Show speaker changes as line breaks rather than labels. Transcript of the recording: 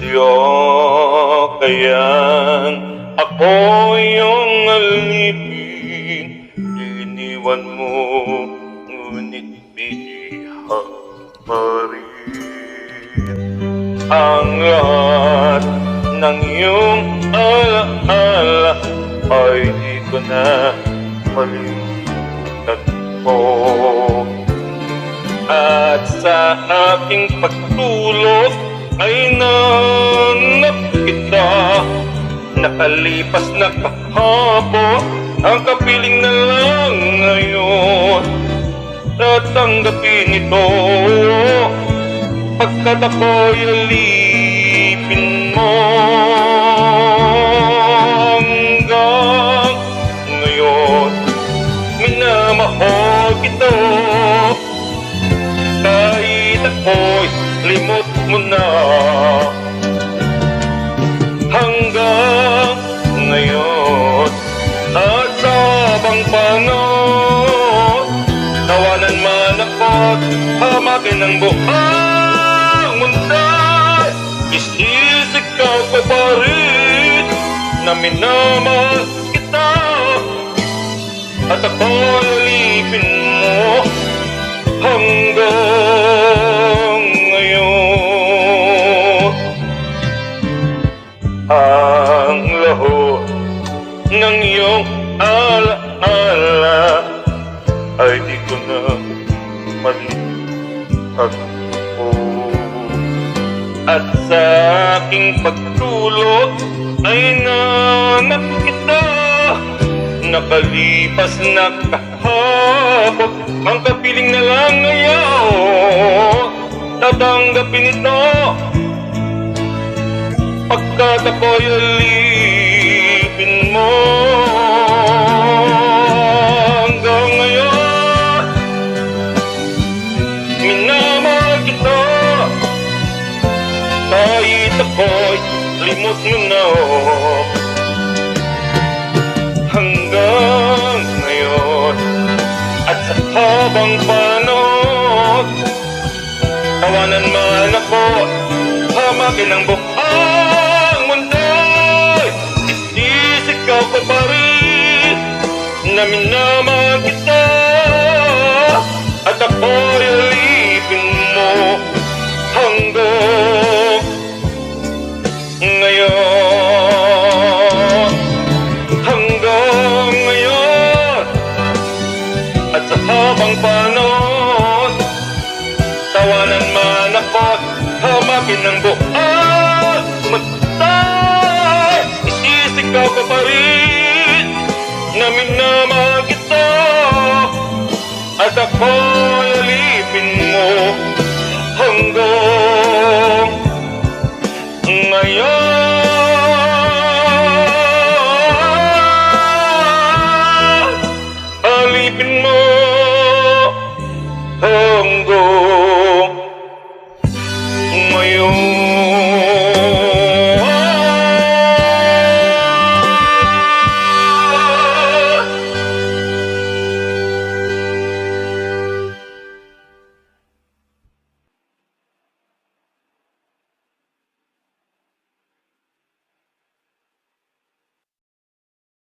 Kaya kaya't ako iyong alipin, iniwan mo, ngunit biniha pa rin. Ang lahat ng iyong alaala ay di ko na malimutan mo. At sa aking pagtulog ay nanap kita. Nakalipas na kahapon, ang kapiling na lang ngayon. Tatanggapin ito pagkat ako'y alipin mo. Hanggang ngayon, minamahal kita. Kahit ako'y limot mo na. Hanggang ngayon at sa habang panahon, tawanan man ako't hamakin ang buong mundo. Isisigaw ko pa rin na minamahal kita, at ako'y alipin mo hanggang ngayon. Ang lahot ng iyong alaala ay di ko na malimutan. At sa aking pagtulog ay nanap kita. Nakalipas na kahapon, ang kapiling na lang ngayon. Tatanggapin ito pagkat ako'y alipin mo. Hanggang ngayon, minamahal kita. Kahit ako'y limot mo na. Hanggang ngayon at sa habang panahon, tawanan man ako, hamakin ang buong mundo. Isisigaw ko pa rin na minamahal kita, at ako'y alipin mo hanggang ngayon. Hanggang ngayon at sa habang panahon, tawanan man ako't hamakin ang buong mundo. Isisigaw ko pa rin na minamahal kita, at ako'y alipin mo hanggang ngayon.